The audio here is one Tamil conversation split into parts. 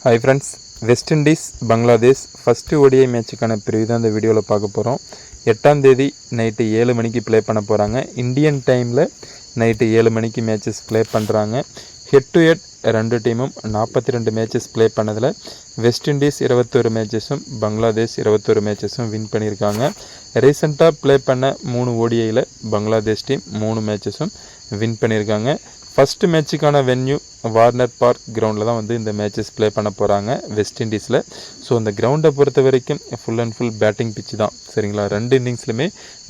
Hi friends, West Indies, Bangladesh first ODI மேட்சுக்கான ப்ரிவ்யூ தான் இந்த வீடியோவில் பார்க்க போகிறோம். 8ஆம் தேதி நைட்டு 7 மணிக்கு ப்ளே பண்ண போகிறாங்க. இந்தியன் டைமில் நைட்டு 7 மணிக்கு மேட்சஸ் ப்ளே பண்ணுறாங்க. ஹெட் டு ஹெட் ரெண்டு டீமும் 42 மேட்சஸ் ப்ளே பண்ணதில் வெஸ்ட் இண்டீஸ் 21 மேட்சஸும் பங்களாதேஷ் 21 மேட்சஸும் வின் பண்ணியிருக்காங்க. ரீசெண்டாக ப்ளே பண்ண 3 ODIயில் பங்களாதேஷ் டீம் 3 மேட்சஸும் வின் பண்ணியிருக்காங்க. ஃபஸ்ட்டு மேட்சுக்கான வென்யூ வார்னர் பார்க் கிரவுண்டில் தான் வந்து இந்த மேட்சஸ் ப்ளே பண்ண போகிறாங்க வெஸ்ட் இண்டீஸில். ஸோ அந்த கிரவுண்டை பொறுத்த வரைக்கும் full and full batting pitch தான், சரிங்களா. ரெண்டு இன்னிங்ஸ்லையுமே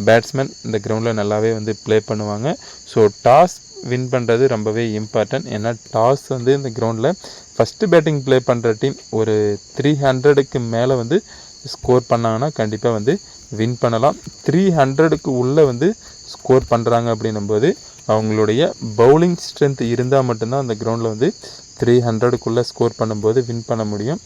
பேட்ஸ்மேன் இந்த கிரவுண்டில் நல்லாவே வந்து ப்ளே பண்ணுவாங்க. ஸோ டாஸ் வின் பண்ணுறது ரொம்பவே இம்பார்ட்டன்ட். ஏன்னா டாஸ் வந்து இந்த கிரவுண்டில் ஃபஸ்ட்டு பேட்டிங் ப்ளே பண்ணுற டீம் ஒரு 300க்கு மேலே வந்து ஸ்கோர் பண்ணாங்கன்னா கண்டிப்பாக வந்து வின் பண்ணலாம். 300க்கு உள்ளே வந்து ஸ்கோர் பண்ணுறாங்க அப்படின்னும்போது அவங்களுடைய பவுலிங் ஸ்ட்ரென்த் இருந்தால் மட்டும்தான் அந்த கிரவுண்டில் வந்து 300க்குள்ளே ஸ்கோர் பண்ணும்போது வின் பண்ண முடியும்.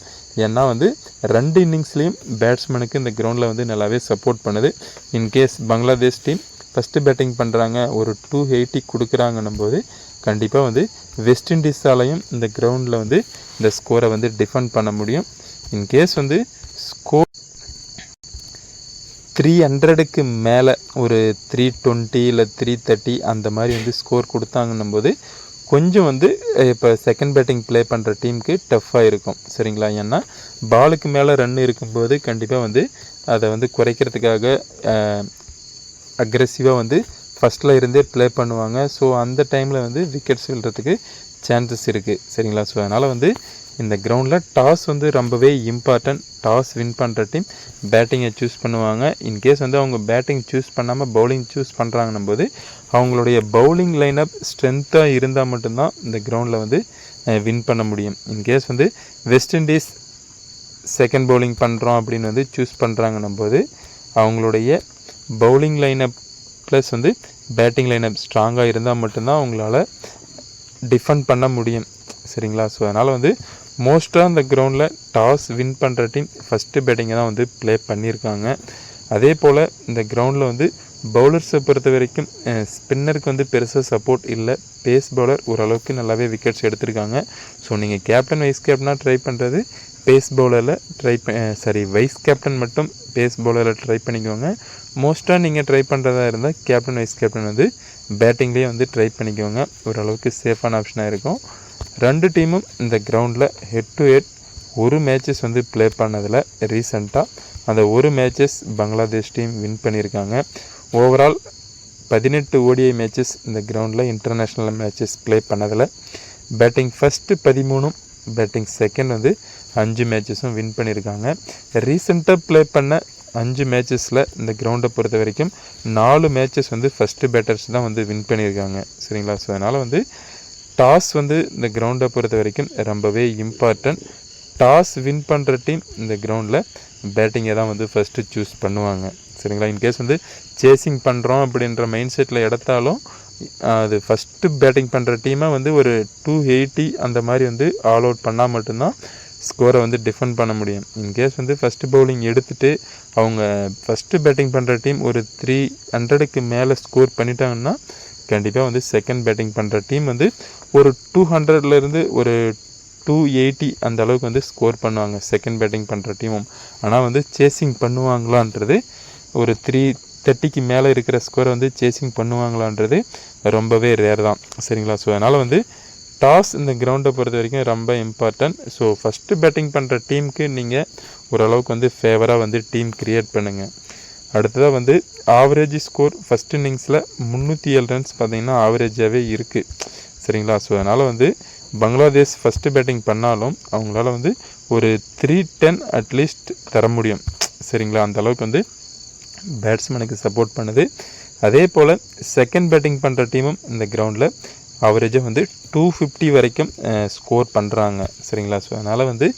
ஏன்னா வந்து ரெண்டு இன்னிங்ஸ்லேயும் பேட்ஸ்மேனுக்கு இந்த கிரவுண்டில் வந்து நல்லாவே சப்போர்ட் பண்ணுது. In case Bangladesh team first batting பண்ணுறாங்க, ஒரு 280 கொடுக்குறாங்கன்னும் போது கண்டிப்பாக வந்து வெஸ்ட் இண்டீஸாலையும் இந்த கிரவுண்டில் வந்து இந்த ஸ்கோரை வந்து டிஃபெண்ட் பண்ண முடியும். இன்கேஸ் வந்து ஸ்கோர் 300க்கு மேலே ஒரு 320 இல்லை 330 அந்த மாதிரி வந்து ஸ்கோர் கொடுத்தாங்கன்னும் போது கொஞ்சம் வந்து இப்போ செகண்ட் பேட்டிங் ப்ளே பண்ணுற டீமுக்கு டஃப்பாக இருக்கும், சரிங்களா. ஏன்னா பாலுக்கு மேலே ரன் இருக்கும்போது கண்டிப்பாக வந்து அதை வந்து குறைக்கிறதுக்காக அக்ரெசிவாக வந்து ஃபஸ்ட்டில் இருந்தே ப்ளே பண்ணுவாங்க. ஸோ அந்த டைமில் வந்து விக்கெட்ஸ் விழுறதுக்கு சான்சஸ் இருக்குது, சரிங்களா. ஸோ அதனால் வந்து இந்த கிரவுண்டில் டாஸ் வந்து ரொம்பவே இம்பார்ட்டன்ட். டாஸ் வின் பண்ணுற டீம் பேட்டிங்கை சூஸ் பண்ணுவாங்க. இன்கேஸ் வந்து அவங்க பேட்டிங் சூஸ் பண்ணாமல் பவுலிங் சூஸ் பண்ணுறாங்கன்னும் போது அவங்களுடைய பவுலிங் லைனப் ஸ்ட்ரென்த்தாக இருந்தால் மட்டும்தான் இந்த கிரவுண்டில் வந்து வின் பண்ண முடியும். இன்கேஸ் வந்து வெஸ்ட் இண்டீஸ் செகண்ட் பவுலிங் பண்ணுறோம் அப்படின்னு வந்து சூஸ் பண்ணுறாங்கன்னும் போது அவங்களுடைய பவுலிங் லைனப் ப்ளஸ் வந்து பேட்டிங் லைனப் ஸ்ட்ராங்காக இருந்தால் மட்டும்தான் அவங்களால டிஃபெண்ட் பண்ண முடியும், சரிங்களா. ஸோ அதனால் வந்து மோஸ்ட்டாக இந்த கிரவுண்டில் டாஸ் வின் பண்ணுற டீம் ஃபஸ்ட்டு பேட்டிங்கை தான் வந்து ப்ளே பண்ணியிருக்காங்க. அதே போல் இந்த கிரவுண்டில் வந்து பவுலர்ஸை பொறுத்த வரைக்கும் ஸ்பின்னருக்கு வந்து பெருசாக சப்போர்ட் இல்லை. பேஸ் பவுலர் ஓரளவுக்கு நல்லாவே விக்கெட்ஸ் எடுத்திருக்காங்க. ஸோ நீங்கள் கேப்டன் வைஸ் கேப்டனாக ட்ரை பண்ணுறது பேஸ் பவுலரில் வைஸ் கேப்டன் மட்டும் பேஸ் பவுலரில் ட்ரை பண்ணிக்கோங்க. மோஸ்ட்டாக நீங்கள் ட்ரை பண்ணுறதா இருந்தால் கேப்டன் வைஸ் கேப்டன் வந்து பேட்டிங்லேயே வந்து ட்ரை பண்ணிக்கோங்க. ஓரளவுக்கு சேஃபான ஆப்ஷனாக இருக்கும். ரெண்டு டீமும் இந்த கிரவுண்டில் ஹெட் டு ஹெட் ஒரு மேட்சஸ் வந்து ப்ளே பண்ணதில் ரீசெண்டாக அந்த ஒரு மேட்சஸ் பங்களாதேஷ் டீம் வின் பண்ணியிருக்காங்க. ஓவரால் 18 ODI மேட்சஸ் இந்த கிரவுண்டில் இன்டர்நேஷ்னல் மேட்சஸ் ப்ளே பண்ணதில் பேட்டிங் ஃபஸ்ட்டு 13, பேட்டிங் செகண்ட் வந்து 5 மேட்சஸும் வின் பண்ணியிருக்காங்க. ரீசெண்டாக ப்ளே பண்ண 5 மேட்சஸில் இந்த கிரவுண்டை பொறுத்த வரைக்கும் 4 மேட்சஸ் வந்து ஃபஸ்ட்டு பேட்டர்ஸ் தான் வந்து வின் பண்ணியிருக்காங்க, சரிங்களா. ஸோ அதனால் வந்து டாஸ் வந்து இந்த கிரவுண்டை பொறுத்த வரைக்கும் ரொம்பவே இம்பார்ட்டன்ட். டாஸ் வின் பண்ணுற டீம் இந்த கிரவுண்டில் பேட்டிங்கை தான் வந்து ஃபஸ்ட்டு சூஸ் பண்ணுவாங்க, சரிங்களா. இன்கேஸ் வந்து சேசிங் பண்ணுறோம் அப்படின்ற மைண்ட் செட்டில் எடுத்தாலும் அது ஃபஸ்ட்டு பேட்டிங் பண்ணுற டீமை வந்து ஒரு 280 அந்த மாதிரி வந்து ஆல் அவுட் பண்ணால் மட்டும்தான் ஸ்கோரை வந்து டிஃபெண்ட் பண்ண முடியும். இன்கேஸ் வந்து ஃபஸ்ட்டு பவுலிங் எடுத்துகிட்டு அவங்க ஃபஸ்ட்டு பேட்டிங் பண்ணுற டீம் ஒரு 300க்கு மேலே ஸ்கோர் பண்ணிட்டாங்கன்னா கண்டிப்பாக வந்து செகண்ட் பேட்டிங் பண்ணுற டீம் வந்து ஒரு 200லேருந்து ஒரு 280 அந்த அளவுக்கு வந்து ஸ்கோர் பண்ணுவாங்க செகண்ட் பேட்டிங் பண்ணுற டீமும். ஆனால் வந்து சேசிங் பண்ணுவாங்களான்றது ஒரு 330க்கு மேலே இருக்கிற ஸ்கோரை வந்து சேசிங் பண்ணுவாங்களான்றது ரொம்பவே ரேர் தான், சரிங்களா. ஸோ அதனால் வந்து டாஸ் இந்த கிரவுண்டை பொறுத்த வரைக்கும் ரொம்ப இம்பார்ட்டன்ட். ஸோ ஃபஸ்ட்டு பேட்டிங் பண்ணுற டீமுக்கு நீங்கள் ஓரளவுக்கு வந்து ஃபேவராக வந்து டீம் க்ரியேட் பண்ணுங்கள். அடுத்ததாக வந்து ஆவரேஜ் ஸ்கோர் ஃபஸ்ட் இன்னிங்ஸில் 307 ரன்ஸ் பார்த்திங்கன்னா ஆவரேஜாகவே இருக்குது, சரிங்களா. ஸோ அதனால் வந்து பங்களாதேஷ் ஃபஸ்ட்டு பேட்டிங் பண்ணாலும் அவங்களால வந்து ஒரு 310 அட்லீஸ்ட் தர முடியும், சரிங்களா. அந்தளவுக்கு வந்து பேட்ஸ்மேனுக்கு சப்போர்ட் பண்ணுது. அதே போல் செகண்ட் பேட்டிங் பண்ணுற டீமும் இந்த கிரவுண்டில் ஆவரேஜாக வந்து 250 வரைக்கும் ஸ்கோர் பண்ணுறாங்க, சரிங்களா. ஸோ அதனால் வந்து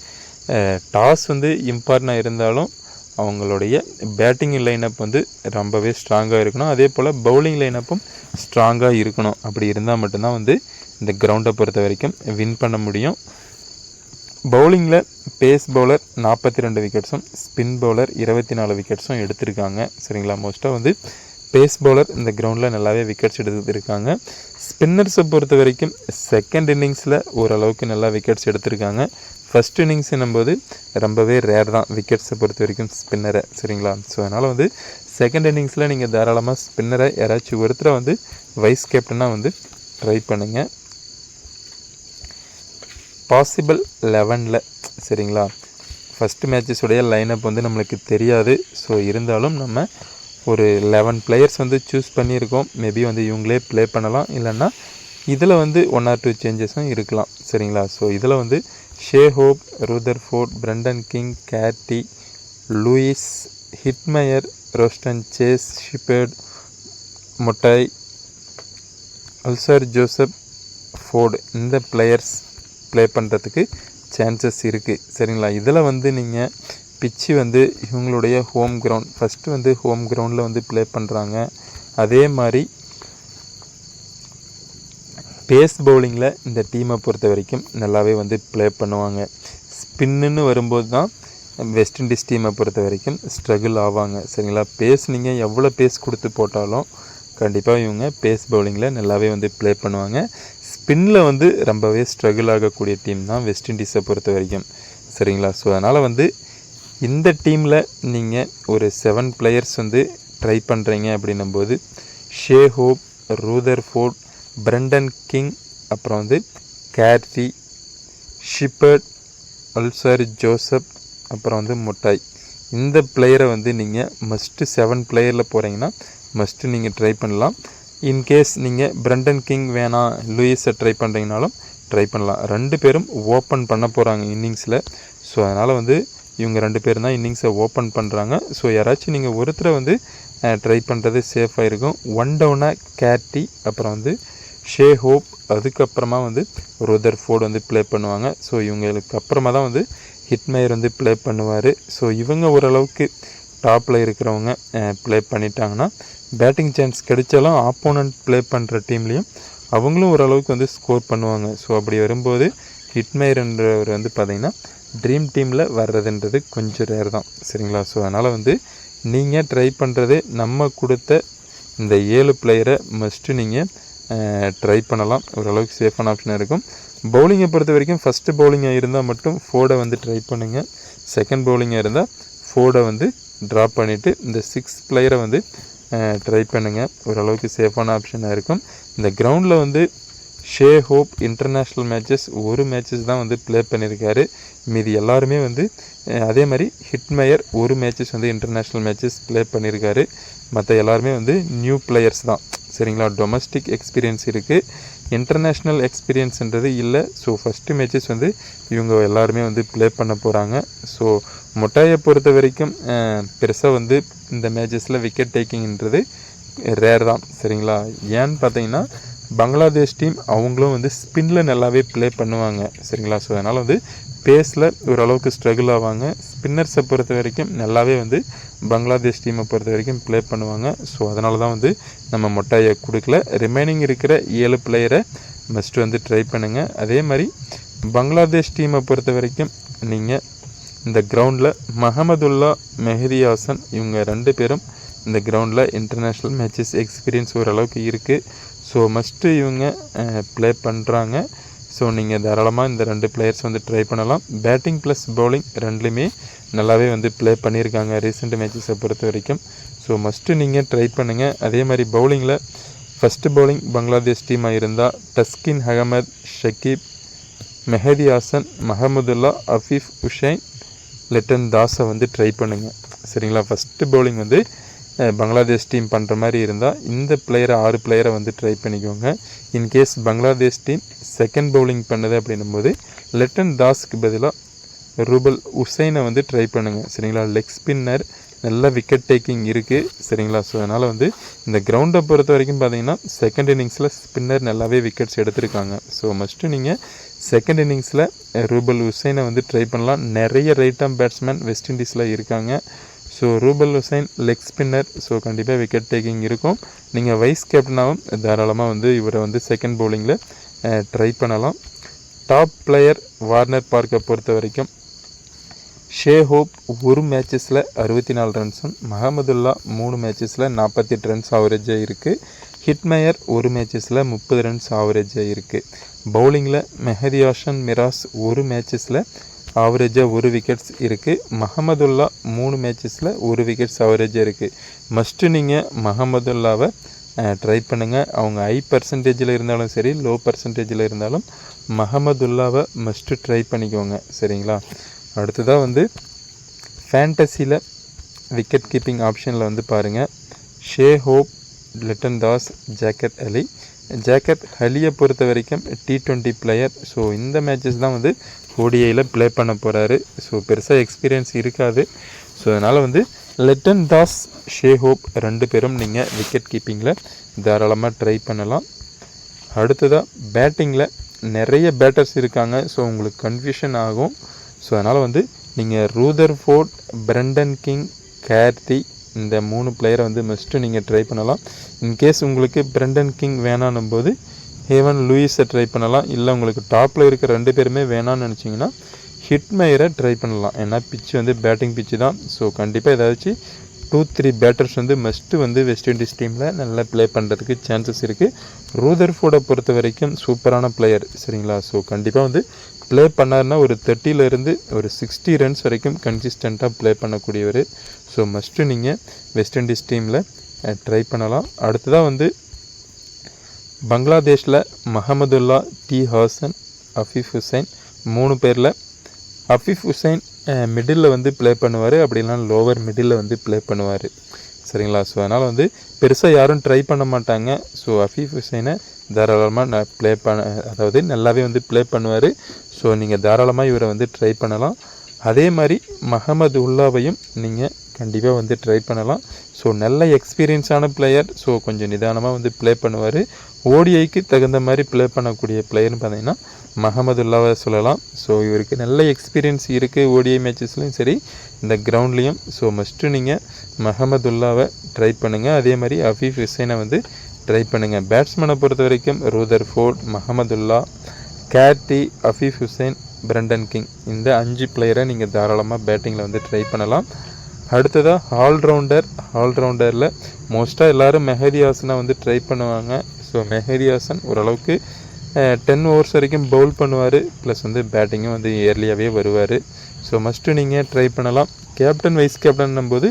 டாஸ் வந்து இம்பார்ட்டனாக இருந்தாலும் அவங்களுடைய பேட்டிங் லைனப் வந்து ரொம்பவே ஸ்ட்ராங்காக இருக்கணும். அதே போல் பவுலிங் லைனப்பும் ஸ்ட்ராங்காக இருக்கணும். அப்படி இருந்தால் மட்டும்தான் வந்து இந்த கிரவுண்டை பொறுத்த வரைக்கும் வின் பண்ண முடியும். பவுலிங்கில் பேஸ் பவுலர் 42 விக்கெட்ஸும் ஸ்பின் பவுலர் 24 விக்கெட்ஸும் எடுத்திருக்காங்க, சரிங்களா. மோஸ்ட்டாக வந்து பேஸ் பவுலர் இந்த கிரவுண்டில் நல்லாவே விக்கெட்ஸ் எடுத்துருக்காங்க. ஸ்பின்னர்ஸை பொறுத்த வரைக்கும் செகண்ட் இன்னிங்ஸில் ஓரளவுக்கு நல்லா விக்கெட்ஸ் எடுத்திருக்காங்க. ஃபஸ்ட் இன்னிங்ஸ் என்னும்போது ரொம்பவே ரேர் தான் விக்கெட்ஸை பொறுத்த வரைக்கும் ஸ்பின்னரை, சரிங்களா. ஸோ அதனால் வந்து செகண்ட் இன்னிங்ஸில் நீங்கள் தாராளமாக ஸ்பின்னரை யாராச்சும் ஒருத்தரை வந்து வைஸ் கேப்டனாக வந்து ட்ரை பண்ணுங்கள். பாசிபிள் 11ல், சரிங்களா. ஃபஸ்ட்டு மேட்சஸுடைய லைனப் வந்து நம்மளுக்கு தெரியாது. ஸோ இருந்தாலும் நம்ம ஒரு 11 பிளேயர்ஸ் வந்து சூஸ் பண்ணியிருக்கோம். மேபி வந்து இவங்களே ப்ளே பண்ணலாம், இல்லைன்னா இதில் வந்து 1 or 2 சேஞ்சஸும் இருக்கலாம், சரிங்களா. ஸோ இதில் வந்து Shai Hope, Rutherford, Brandon King, Carty, Lewis, Hetmyer, Roston Chase, Shepherd, Motie, Alzarri Joseph, Forde இந்த பிளேயர்ஸ் ப்ளே பண்ணுறதுக்கு சான்சஸ் இருக்குது, சரிங்களா. இதில் வந்து நீங்கள் பிச்சு வந்து இவங்களுடைய ஹோம் கிரவுண்ட், ஃபஸ்ட்டு வந்து ஹோம் கிரவுண்டில் வந்து ப்ளே பண்ணுறாங்க. அதே மாதிரி பேஸ் பவுலிங்கில் இந்த டீமை பொறுத்த வரைக்கும் நல்லாவே வந்து ப்ளே பண்ணுவாங்க. ஸ்பின்னுன்னு வரும்போது தான் வெஸ்ட் இண்டீஸ் டீமை பொறுத்த வரைக்கும் ஸ்ட்ரகிள் ஆவாங்க, சரிங்களா. பேஸ் நீங்கள் எவ்வளோ பேஸ் கொடுத்து போட்டாலும் கண்டிப்பாக இவங்க பேஸ் பவுலிங்கில் நல்லாவே வந்து ப்ளே பண்ணுவாங்க. ஸ்பின்னில் வந்து ரொம்பவே ஸ்ட்ரகிள் ஆகக்கூடிய டீம் தான் வெஸ்ட் இண்டீஸை பொறுத்த வரைக்கும், சரிங்களா. ஸோ அதனால் வந்து இந்த டீமில் நீங்கள் ஒரு 7 பிளேயர்ஸ் வந்து ட்ரை பண்ணுறீங்க அப்படின்னும்போது ஷே ஹோப், ரூதர்ஃபோர்ட், பிரண்டன் கிங், அப்புறம் வந்து கேட்டி, ஷிப்பர்ட், அல்சர் ஜோசப், அப்புறம் வந்து மொட்டாய் இந்த பிளேயரை வந்து நீங்கள் மஸ்ட்டு 7 பிளேயரில் போகிறீங்கன்னா மஸ்ட்டு நீங்கள் ட்ரை பண்ணலாம். இன்கேஸ் நீங்கள் பிரண்டன் கிங் வேணாம் லூயிஸை ட்ரை பண்ணுறீங்கனாலும் ட்ரை பண்ணலாம். 2 பேரும் ஓப்பன் பண்ண போகிறாங்க இன்னிங்ஸில். ஸோ அதனால் வந்து இவங்க 2 பேரும் தான் இன்னிங்ஸை ஓப்பன் பண்ணுறாங்க. ஸோ யாராச்சும் நீங்கள் ஒருத்தரை வந்து ட்ரை பண்ணுறது சேஃபாக இருக்கும். 1 டவுனாக கேட்டி, அப்புறம் வந்து ஷே ஹோப், அதுக்கப்புறமா வந்து ரூதர்ஃபோர்ட் வந்து ப்ளே பண்ணுவாங்க. ஸோ இவங்களுக்கு அப்புறமா தான் வந்து ஹிட்மயர் வந்து ப்ளே பண்ணுவார். ஸோ இவங்க ஓரளவுக்கு டாப்பில் இருக்கிறவங்க ப்ளே பண்ணிட்டாங்கன்னா பேட்டிங் சான்ஸ் கிடைச்சாலும் ஆப்போனண்ட் ப்ளே பண்ணுற டீம்லேயும் அவங்களும் ஓரளவுக்கு வந்து ஸ்கோர் பண்ணுவாங்க. ஸோ அப்படி வரும்போது ஹிட்மயர்ன்றவர் வந்து பார்த்திங்கன்னா ட்ரீம் டீமில் வர்றதுன்றது கொஞ்சம் ரேர் தான், சரிங்களா. ஸோ அதனால் வந்து நீங்கள் ட்ரை பண்ணுறது நம்ம கொடுத்த இந்த 7 பிளேயரை மஸ்ட்டு நீங்கள் ட்ரை பண்ணலாம். ஓரளவுக்கு சேஃபான ஆப்ஷனாக இருக்கும். பவுலிங்கை பொறுத்த வரைக்கும் ஃபஸ்ட்டு பவுலிங்காக இருந்தால் மட்டும் ஃபோர்டை வந்து ட்ரை பண்ணுங்கள். செகண்ட் பவுலிங்காக இருந்தால் ஃபோர்டை வந்து ட்ராப் பண்ணிவிட்டு இந்த 6 பிளேயரை வந்து ட்ரை பண்ணுங்கள். ஓரளவுக்கு சேஃபான ஆப்ஷனாக இருக்கும். இந்த கிரவுண்டில் வந்து ஷே ஹோப் இன்டர்நேஷ்னல் மேட்சஸ் ஒரு மேட்சஸ் தான் வந்து ப்ளே பண்ணியிருக்காரு. மீதி எல்லாருமே வந்து அதே மாதிரி ஹிட்மயர் ஒரு மேட்சஸ் வந்து இன்டர்நேஷ்னல் மேட்சஸ் ப்ளே பண்ணியிருக்காரு. மற்ற எல்லாருமே வந்து நியூ பிளேயர்ஸ் தான், சரிங்களா. டொமஸ்டிக் எக்ஸ்பீரியன்ஸ் இருக்குது, இன்டர்நேஷ்னல் எக்ஸ்பீரியன்ஸுன்றது இல்லை. ஸோ ஃபஸ்ட்டு மேட்சஸ் வந்து இவங்க எல்லாருமே வந்து ப்ளே பண்ண போகிறாங்க. ஸோ மொட்டாயை பொறுத்த வரைக்கும் பெருசாக வந்து இந்த மேட்சஸில் விக்கெட் டேக்கிங்ன்றது ரேர் தான், சரிங்களா. ஏன்னு பார்த்தீங்கன்னா பங்களாதேஷ் டீம் அவங்களும் வந்து ஸ்பின்னில் நல்லாவே ப்ளே பண்ணுவாங்க, சரிங்களா. ஸோ அதனால் வந்து பேஸில் ஓரளவுக்கு ஸ்ட்ரகிள் ஆவாங்க. ஸ்பின்னர்ஸை பொறுத்த வரைக்கும் நல்லாவே வந்து பங்களாதேஷ் டீமை பொறுத்த வரைக்கும் ப்ளே பண்ணுவாங்க. ஸோ அதனால தான் வந்து நம்ம மொட்டாயை கொடுக்கல. ரிமைனிங் இருக்கிற 7 பிளேயரை மஸ்ட்டு வந்து ட்ரை பண்ணுங்கள். அதே மாதிரி பங்களாதேஷ் டீமை பொறுத்த வரைக்கும் நீங்கள் இந்த கிரவுண்டில் மஹமதுல்லா, மெஹதி ஹாசன் இவங்க 2 பேரும் இந்த கிரவுண்டில் இன்டர்நேஷ்னல் மேட்சஸ் எக்ஸ்பீரியன்ஸ் ஓரளவுக்கு இருக்குது. ஸோ மஸ்ட்டு இவங்க ப்ளே பண்ணுறாங்க. ஸோ நீங்கள் தாராளமாக இந்த 2 பிளேயர்ஸ் வந்து ட்ரை பண்ணலாம். பேட்டிங் ப்ளஸ் பவுலிங் ரெண்டுலேயுமே நல்லாவே வந்து ப்ளே பண்ணியிருக்காங்க ரீசெண்ட் மேட்சஸை பொறுத்த வரைக்கும். ஸோ மஸ்ட்டு நீங்கள் ட்ரை பண்ணுங்கள். அதே மாதிரி பவுலிங்கில் ஃபஸ்ட்டு பவுலிங் பங்களாதேஷ் டீமாக இருந்தால் டஸ்கின் அகமது, ஷக்கீப், மெஹதி ஹாசன், மஹமுதுல்லா, அஃபீஃப் உஷைன், லிட்டன் தாஸை வந்து ட்ரை பண்ணுங்கள், சரிங்களா. ஃபஸ்ட்டு பவுலிங் வந்து பங்களாதேஷ் டீம் பண்ணுற மாதிரி இருந்தால் இந்த பிளேயரை 6 பிளேயரை வந்து ட்ரை பண்ணிக்கோங்க. In case Bangladesh team second bowling பண்ணுது அப்படின்னும்போது லிட்டன் தாஸ்க்கு பதிலாக ரூபல் உசைனை வந்து ட்ரை பண்ணுங்கள், சரிங்களா. லெக் ஸ்பின்னர் நல்ல விக்கெட் டேக்கிங் இருக்குது, சரிங்களா. ஸோ அதனால் வந்து இந்த கிரவுண்டை பொறுத்த வரைக்கும் பார்த்தீங்கன்னா செகண்ட் இன்னிங்ஸில் ஸ்பின்னர் நல்லாவே விக்கெட்ஸ் எடுத்திருக்காங்க. ஸோ மஸ்ட்டு நீங்கள் செகண்ட் இன்னிங்ஸில் ரூபல் உசைனை வந்து ட்ரை பண்ணலாம். நிறைய ரைட் ஆர்ம் பேட்ஸ்மேன் வெஸ்ட் இண்டீஸில் இருக்காங்க. So Rubel Hossain leg spinner, so கண்டிப்பாக விக்கெட் டேக்கிங் இருக்கும். நீங்கள் வைஸ் கேப்டனாகவும் தாராளமாக வந்து இவரை வந்து செகண்ட் பவுலிங்கில் ட்ரை பண்ணலாம். டாப் பிளேயர் வார்னர் பார்க்கை பொறுத்த வரைக்கும் ஷே ஹோப் ஒரு மேட்சஸில் 64 ரன்ஸும், மஹமதுல்லா 3 மேட்சஸில் 48 ரன்ஸ் ஆவரேஜாக இருக்குது. ஹிட்மயர் ஒரு மேட்சஸில் 30 ரன்ஸ் ஆவரேஜாக இருக்குது. பவுலிங்கில் மெஹதி ஹாசன் மிராஸ் ஒரு மேட்சஸில் ஆவரேஜாக 1 விக்கெட்ஸ் இருக்குது. மஹமதுல்லா 3 மேட்சஸில் 1 விக்கெட்ஸ் ஆவரேஜாக இருக்குது. மஸ்ட்டு நீங்கள் மஹமதுல்லாவை ட்ரை பண்ணுங்கள். அவங்க ஹை பர்சன்டேஜில் இருந்தாலும் சரி, லோ பர்சன்டேஜில் இருந்தாலும் மஹமதுல்லாவை மஸ்ட்டு ட்ரை பண்ணிக்கோங்க. சரிங்களா? அடுத்ததாக வந்து ஃபேண்டசியில் விக்கெட் கீப்பிங் ஆப்ஷனில் வந்து பாருங்கள். ஷே ஹோப், லிட்டன் தாஸ், ஜாக்கெட் அலி. ஜாக்கெட் அலியை பொறுத்த வரைக்கும் T20 பிளேயர். ஸோ இந்த மேட்சஸ் தான் வந்து ஓடிஐயில் ப்ளே பண்ண போகிறாரு. ஸோ பெருசாக எக்ஸ்பீரியன்ஸ் இருக்காது. ஸோ அதனால் வந்து லிட்டன் தாஸ், ஷே ஹோப் 2 பேரும் நீங்கள் விக்கெட் கீப்பிங்கில் தாராளமாக ட்ரை பண்ணலாம். அடுத்ததாக பேட்டிங்கில் நிறைய பேட்டர்ஸ் இருக்காங்க. ஸோ உங்களுக்கு கன்ஃபியூஷன் ஆகும். ஸோ அதனால் வந்து நீங்கள் ரூதர்ஃபோர்ட், பிரண்டன் கிங், கேர்த்தி இந்த 3 பிளேயரை வந்து மஸ்ட்டு நீங்கள் ட்ரை பண்ணலாம். இன்கேஸ் உங்களுக்கு பிரண்டன் கிங் வேணான்னும் போது ஹேவன் லூயிஸை ட்ரை பண்ணலாம். இல்லை உங்களுக்கு டாப்பில் இருக்கிற 2 பேருமே வேணான்னு நினச்சிங்கன்னா ஹிட்மயரை ட்ரை பண்ணலாம். ஏன்னா பிச்சு வந்து பேட்டிங் பிச்சு தான். ஸோ கண்டிப்பாக ஏதாச்சும் 2-3 பேட்டர்ஸ் வந்து மஸ்ட்டு வந்து வெஸ்ட் இண்டீஸ் டீமில் நல்லா ப்ளே பண்ணுறதுக்கு சான்சஸ் இருக்குது. ரூதர்ஃபோர்டை பொறுத்த வரைக்கும் சூப்பரான பிளேயர். சரிங்களா? ஸோ கண்டிப்பாக வந்து ப்ளே பண்ணார்னா ஒரு 30லேருந்து ஒரு 60 ரன்ஸ் வரைக்கும் கன்சிஸ்டண்ட்டாக ப்ளே பண்ணக்கூடியவர். ஸோ மஸ்ட்டு நீங்கள் வெஸ்ட் இண்டீஸ் டீமில் ட்ரை பண்ணலாம். அடுத்ததாக வந்து பங்களாதேஷில் மஹமதுல்லா, டி ஹாசன், அஃபீஃப் ஹுசைன் 3 பேரில் அஃபீஃப் ஹுசைன் மிடில் வந்து ப்ளே பண்ணுவார். அப்படின்னா லோவர் மிடில் வந்து ப்ளே பண்ணுவார். சரிங்களா? ஸோ அதனால் வந்து பெருசாக யாரும் ட்ரை பண்ண மாட்டாங்க. ஸோ அஃபீஃப் ஹுசைனை தாராளமாக ப்ளே பண்ண, அதாவது நல்லாவே வந்து ப்ளே பண்ணுவார். ஸோ நீங்கள் தாராளமாக இவரை வந்து ட்ரை பண்ணலாம். அதே மாதிரி மஹமது உல்லாவையும் நீங்கள் கண்டிப்பாக வந்து ட்ரை பண்ணலாம். ஸோ நல்ல எக்ஸ்பீரியன்ஸான பிளேயர். ஸோ கொஞ்சம் நிதானமாக வந்து ப்ளே பண்ணுவார். ஓடிஐக்கு தகுந்த மாதிரி ப்ளே பண்ணக்கூடிய பிளேயர்னு பார்த்தீங்கன்னா மஹமதுல்லாவை சொல்லலாம். ஸோ இவருக்கு நல்ல எக்ஸ்பீரியன்ஸ் இருக்குது ஓடிஐ மேட்சஸ்லையும் சரி, இந்த கிரவுண்ட்லேயும். ஸோ மஸ்ட்டு நீங்கள் மஹமதுல்லாவை ட்ரை பண்ணுங்கள். அதே மாதிரி அஃபீஃப் ஹுசைனை வந்து ட்ரை பண்ணுங்கள். பேட்ஸ்மேனை பொறுத்த வரைக்கும் Rutherford, Mahmudullah, Carty, Afif Hossain, Brandon King இந்த 5 பிளேயரை நீங்கள் தாராளமாக பேட்டிங்கில் வந்து ட்ரை பண்ணலாம். அடுத்ததாக ஆல்ரவுண்டரில் மோஸ்ட்டாக எல்லோரும் மெஹதி ஹாசனை வந்து ட்ரை பண்ணுவாங்க. ஸோ மெஹதி ஹாசன் ஓரளவுக்கு 10 ஓவர்ஸ் வரைக்கும் பவுல் பண்ணுவார். ப்ளஸ் வந்து பேட்டிங்கும் வந்து இயர்லியாகவே வருவார். ஸோ மஸ்ட்டு நீங்கள் ட்ரை பண்ணலாம். கேப்டன் வைஸ் கேப்டன் போது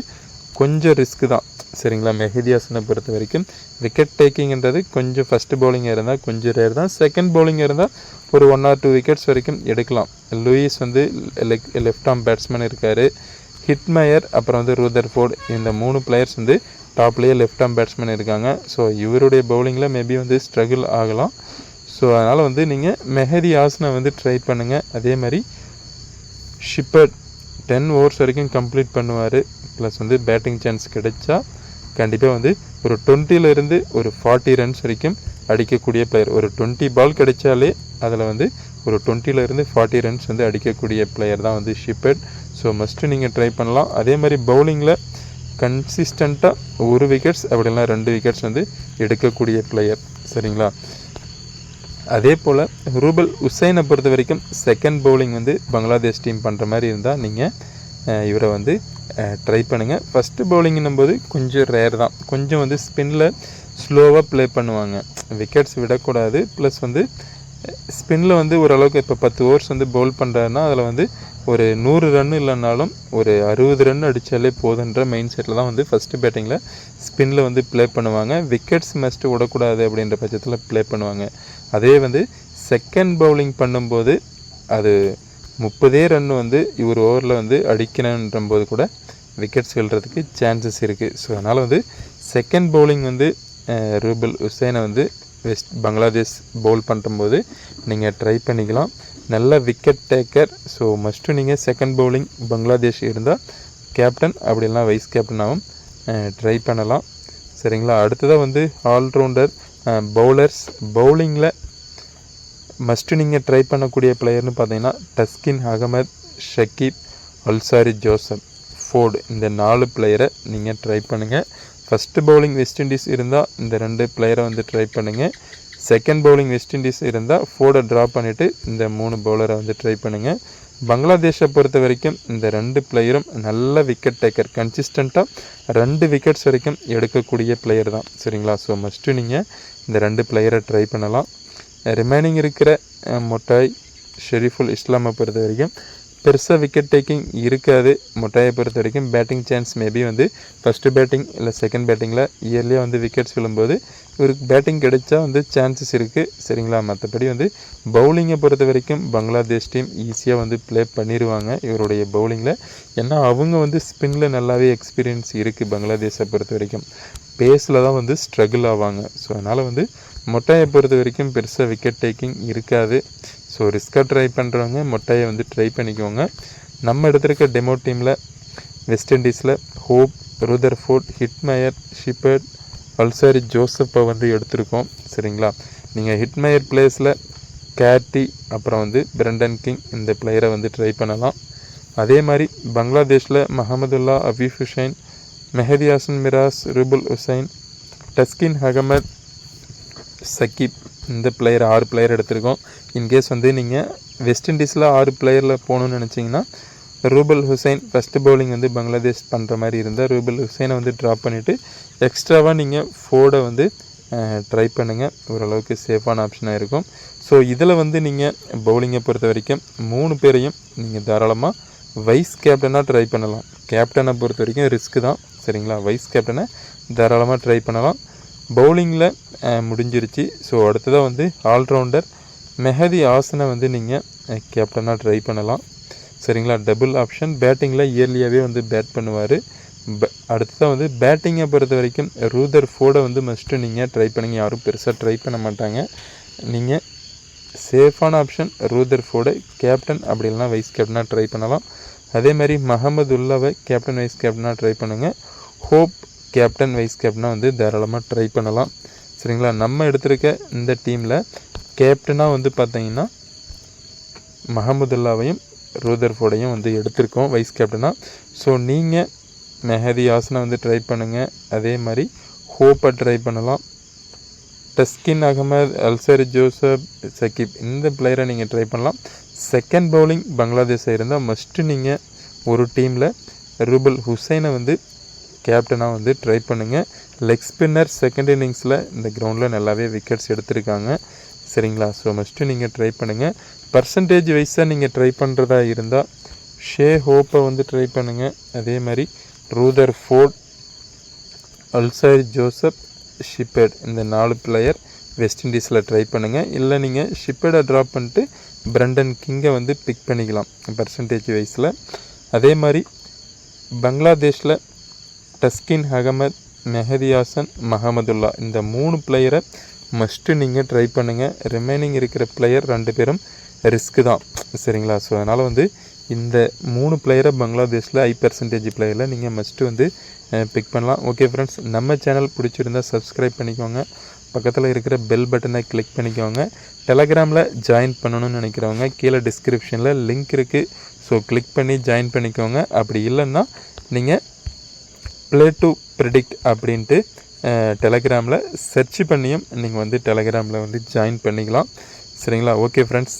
கொஞ்சம் ரிஸ்க்கு தான். சரிங்களா? மெஹதி ஹாசனை பொறுத்த வரைக்கும் விக்கெட் டேக்கிங்கிறது கொஞ்சம் ஃபஸ்ட்டு பவுலிங்காக இருந்தால் கொஞ்சம் ரேர் தான். செகண்ட் பவுலிங்காக இருந்தால் ஒரு 1 or 2 விக்கெட்ஸ் வரைக்கும் எடுக்கலாம். லூயிஸ் வந்து லெஃப்ட் ஆர்ம் பேட்ஸ்மேன் இருக்கார். ஹிட்மயர், அப்புறம் வந்து ரூதர்ஃபோர்ட் இந்த 3 பிளேயர்ஸ் வந்து டாப்லேயே லெஃப்ட் ஆர்ம் பேட்ஸ்மேன் இருக்காங்க. ஸோ இவருடைய பவுலிங்கில் மேபி வந்து ஸ்ட்ரகிள் ஆகலாம். ஸோ அதனால் வந்து நீங்கள் மெஹதி ஹாசனை வந்து ட்ரை பண்ணுங்கள். அதே மாதிரி ஷிப்பர்ட் 10 ஓவர்ஸ் வரைக்கும் கம்ப்ளீட் பண்ணுவார். ப்ளஸ் வந்து பேட்டிங் சான்ஸ் கிடைச்சா கண்டிப்பாக வந்து ஒரு 20லேருந்து ஒரு 40 ரன்ஸ் வரைக்கும் அடிக்கக்கூடிய பிளேயர். ஒரு 20 பால் கிடைச்சாலே அதில் வந்து ஒரு 20லேருந்து 40 ரன்ஸ் வந்து அடிக்கக்கூடிய பிளேயர் தான் வந்து ஷிப்பர்ட். ஸோ மஸ்ட்டு நீங்கள் ட்ரை பண்ணலாம். அதே மாதிரி பவுலிங்கில் கன்சிஸ்டண்ட்டாக 1 விக்கெட்ஸ் அப்படின்னா 2 விக்கெட்ஸ் வந்து எடுக்கக்கூடிய பிளேயர். சரிங்களா? அதே போல் ரூபல் ஹுசைனை பொறுத்த வரைக்கும் செகண்ட் பவுலிங் வந்து பங்களாதேஷ் டீம் பண்ணுற மாதிரி இருந்தால் நீங்கள் இவரை வந்து ட்ரை பண்ணுங்கள். ஃபஸ்ட்டு பவுலிங்னும் போது கொஞ்சம் ரேர் தான். கொஞ்சம் வந்து ஸ்பின்னில் ஸ்லோவாக ப்ளே பண்ணுவாங்க. விக்கெட்ஸ் விடக்கூடாது. ப்ளஸ் வந்து ஸ்பின்னில் வந்து ஓரளவுக்கு இப்போ 10 ஓவர்ஸ் வந்து பவுல் பண்ணுறாருன்னா அதில் வந்து ஒரு 100 ரன் இல்லைனாலும் ஒரு 60 ரன் அடித்தாலே போதுன்ற மைண்ட் செட்டில் தான் வந்து ஃபஸ்ட்டு பேட்டிங்கில் ஸ்பின்னில் வந்து ப்ளே பண்ணுவாங்க. விக்கெட்ஸ் மஸ்ட்டு விடக்கூடாது அப்படின்ற பட்சத்தில் ப்ளே பண்ணுவாங்க. அதே வந்து செகண்ட் பவுலிங் பண்ணும்போது அது 30 ரன் வந்து இவர் ஓவரில் வந்து அடிக்கணுன்ற போது கூட விக்கெட்ஸ் விழுறதுக்கு சான்சஸ் இருக்குது. ஸோ அதனால் வந்து செகண்ட் பவுலிங் வந்து ரூபல் ஹுசைனை வந்து பங்களாதேஷ் பவுல் பண்ணும்போது நீங்கள் ட்ரை பண்ணிக்கலாம். நல்ல விக்கெட் டேக்கர். ஸோ மஸ்ட்டு நீங்கள் செகண்ட் பவுலிங் பங்களாதேஷ் இருந்தால் கேப்டன் அப்படிலாம் வைஸ் கேப்டனாகவும் ட்ரை பண்ணலாம். சரிங்களா? அடுத்ததாக வந்து ஆல்ரவுண்டர் பவுலர்ஸ். பவுலிங்கில் மஸ்ட்டு நீங்கள் ட்ரை பண்ணக்கூடிய பிளேயர்னு பார்த்தீங்கன்னா Taskin Ahmed, Shakib, Alzarri Joseph, Forde இந்த 4 பிளேயரை நீங்கள் ட்ரை பண்ணுங்கள். ஃபஸ்ட்டு பவுலிங் வெஸ்ட் இண்டீஸ் இருந்தால் இந்த 2 பிளேயரை வந்து ட்ரை பண்ணுங்கள். செகண்ட் பவுலிங் வெஸ்ட் இண்டீஸ் இருந்தால் ஃபோர்டை ட்ராப் பண்ணிவிட்டு இந்த 3 பவுலரை வந்து ட்ரை பண்ணுங்கள். பங்களாதேஷை பொறுத்த வரைக்கும் இந்த 2 பிளேயரும் நல்ல விக்கெட் டேக்கர், கன்சிஸ்டண்ட்டாக 2 விக்கெட்ஸ் வரைக்கும் எடுக்கக்கூடிய பிளேயர் தான். சரிங்களா? ஸோ மஸ்ட்டு நீங்கள் இந்த 2 பிளேயரை ட்ரை பண்ணலாம். ரிமைனிங் இருக்கிற மொட்டாய், ஷெரீஃபுல் இஸ்லாமை பொறுத்த வரைக்கும் பெருசாக விக்கெட் டேக்கிங் இருக்காது. மொட்டாயை பொறுத்த வரைக்கும் பேட்டிங் சான்ஸ் மேபி வந்து ஃபஸ்ட்டு பேட்டிங் இல்லை செகண்ட் பேட்டிங்கில் இயர்லியாக வந்து விக்கெட்ஸ் விழும்போது இவருக்கு பேட்டிங் கிடைச்சா வந்து சான்சஸ் இருக்குது. சரிங்களா? மற்றபடி வந்து பவுலிங்கை பொறுத்த வரைக்கும் பங்களாதேஷ் டீம் ஈஸியாக வந்து ப்ளே பண்ணிடுவாங்க இவருடைய பவுலிங்கில். ஏன்னா அவங்க வந்து ஸ்பின்னில் நல்லாவே எக்ஸ்பீரியன்ஸ் இருக்குது. பங்களாதேஷை பொறுத்த வரைக்கும் பேஸில் தான் வந்து ஸ்ட்ரகிள் ஆவாங்க. ஸோ அதனால் வந்து மொட்டாயை பொறுத்த வரைக்கும் பெருசாக விக்கெட் டேக்கிங் இருக்காது. ஸோ ரிஸ்க்காக ட்ரை பண்ணுறவங்க மொட்டையை வந்து ட்ரை பண்ணிக்கோங்க. நம்ம எடுத்திருக்க டெமோ டீமில் வெஸ்ட் இண்டீஸில் Hope, Rutherford, Hetmyer, Shepherd, Alzarri ஜோசப்பை வந்து எடுத்திருக்கோம். சரிங்களா? நீங்கள் ஹிட்மயர் பிளேஸில் கேட்டி, அப்புறம் வந்து பிரண்டன் கிங் இந்த பிளேயரை வந்து ட்ரை பண்ணலாம். அதே மாதிரி பங்களாதேஷில் மஹமதுல்லா, அபீஃப் ஹுசைன், மெஹதி ஹாசன் மிராஸ், ரூபுல் ஹுசைன், டஸ்கின் அகமத், சகிப் இந்த பிளேயர் 6 பிளேயர் எடுத்திருக்கோம். இன்கேஸ் வந்து நீங்கள் வெஸ்ட் இண்டீஸில் 6 பிளேயரில் போகணுன்னு நினச்சிங்கன்னா ரூபுல் ஹுசைன் ஃபஸ்ட்டு பவுலிங் வந்து பங்களாதேஷ் பண்ணுற மாதிரி இருந்தால் ரூபுல் ஹுசைனை வந்து ட்ராப் பண்ணிவிட்டு எக்ஸ்ட்ராவாக நீங்கள் ஃபோர்டை வந்து ட்ரை பண்ணுங்கள். ஓரளவுக்கு சேஃபான ஆப்ஷனாக இருக்கும். ஸோ இதில் வந்து நீங்கள் பவுலிங்கை பொறுத்த வரைக்கும் 3 பேரையும் நீங்கள் தாராளமாக வைஸ் கேப்டனாக ட்ரை பண்ணலாம். கேப்டனை பொறுத்த வரைக்கும் ரிஸ்க்கு தான். சரிங்களா? வைஸ் கேப்டனை தாராளமாக ட்ரை பண்ணலாம். பவுலிங்கில் முடிஞ்சிருச்சு. ஸோ அடுத்ததாக வந்து ஆல்ரவுண்டர் மெஹதி ஹாசனை வந்து நீங்கள் கேப்டனாக ட்ரை பண்ணலாம். சரிங்களா? Double option. பேட்டிங்கில் இயர்லியாகவே வந்து பேட் பண்ணுவார். அடுத்ததாக வந்து பேட்டிங்கை பொறுத்த வரைக்கும் ரூதர்ஃபோர்டை வந்து மஸ்ட்டு நீங்கள் ட்ரை பண்ணுங்க. யாரும் பெருசாக ட்ரை பண்ண மாட்டாங்க. நீங்கள் சேஃபான ஆப்ஷன் ரூதர்ஃபோர்டை கேப்டன், அப்படி இல்லைனா வைஸ் கேப்டனாக ட்ரை பண்ணலாம். அதே மாதிரி மஹமதுல்லாவை கேப்டன் வைஸ் கேப்டனாக ட்ரை பண்ணுங்கள். ஹோப் கேப்டன் வைஸ் கேப்டனாக வந்து தாராளமாக ட்ரை பண்ணலாம். சரிங்களா? நம்ம எடுத்திருக்க இந்த டீமில் கேப்டனாக வந்து பார்த்தீங்கன்னா மஹமதுல்லாவையும் ரூதர்ஃபோர்டையும் வந்து எடுத்திருக்கோம் வைஸ் கேப்டனாக. ஸோ நீங்கள் மெஹதி ஹாசனை வந்து ட்ரை பண்ணுங்கள். அதே மாதிரி ஹோப்பை ட்ரை பண்ணலாம். டஸ்கின் அகமது, அல்சாரி ஜோசப், சகிப் இந்த பிளேயரை நீங்கள் ட்ரை பண்ணலாம். செகண்ட் பவுலிங் பங்களாதேஷாக இருந்தால் மஸ்ட்டு நீங்கள் ஒரு டீமில் ரூபுல் ஹுசைனை வந்து கேப்டனாக வந்து ட்ரை பண்ணுங்கள். லெக் ஸ்பின்னர் செகண்ட் இன்னிங்ஸில் இந்த கிரவுண்டில் நல்லாவே விக்கெட்ஸ் எடுத்திருக்காங்க. சரிங்களா? ஸோ மஸ்ட்டு நீங்கள் ட்ரை பண்ணுங்கள். பர்சன்டேஜ் வைஸாக நீங்கள் ட்ரை பண்ணுறதா இருந்தால் ஷே ஹோப்பை வந்து ட்ரை பண்ணுங்கள். அதே மாதிரி ரூதர்ஃபோர்ட், அல்சாரி ஜோசப், ஷிப்பர்ட் இந்த 4 பிளேயர் வெஸ்ட் இண்டீஸில் ட்ரை பண்ணுங்கள். இல்லை நீங்கள் ஷிப்பர்டை ட்ராப் பண்ணிட்டு பிரண்டன் கிங்கை வந்து பிக் பண்ணிக்கலாம் பர்சன்டேஜ் வைஸில். அதே மாதிரி பங்களாதேஷில் டஸ்கின் அகமத், மெஹதி ஹாசன், மஹமதுல்லா இந்த 3 பிளேயரை மஸ்ட்டு நீங்கள் ட்ரை பண்ணுங்கள். ரிமைனிங் இருக்கிற பிளேயர் 2 பேரும் ரிஸ்க்கு தான். சரிங்களா? ஸோ அதனால் வந்து இந்த 3 பிளேயரை பங்களாதேஷில் ஹை பர்சன்டேஜ் பிளேயரில் நீங்கள் மஸ்ட்டு வந்து பிக் பண்ணலாம். ஓகே ஃப்ரெண்ட்ஸ், நம்ம சேனல் பிடிச்சிருந்தால் சப்ஸ்கிரைப் பண்ணிக்கோங்க. பக்கத்தில் இருக்கிற பெல் பட்டனை கிளிக் பண்ணிக்கோங்க. டெலகிராமில் ஜாயின் பண்ணணும்னு நினைக்கிறவங்க கீழே டிஸ்கிரிப்ஷனில் லிங்க் இருக்குது. ஸோ கிளிக் பண்ணி ஜாயின் பண்ணிக்கோங்க. அப்படி இல்லைன்னா நீங்கள் ப்ளே டு ப்ரெடிக்ட் அப்படின்ட்டு டெலகிராமில் சர்ச் பண்ணியும் நீங்கள் வந்து டெலகிராமில் வந்து ஜாயின் பண்ணிக்கலாம். சரிங்களா? Okay friends,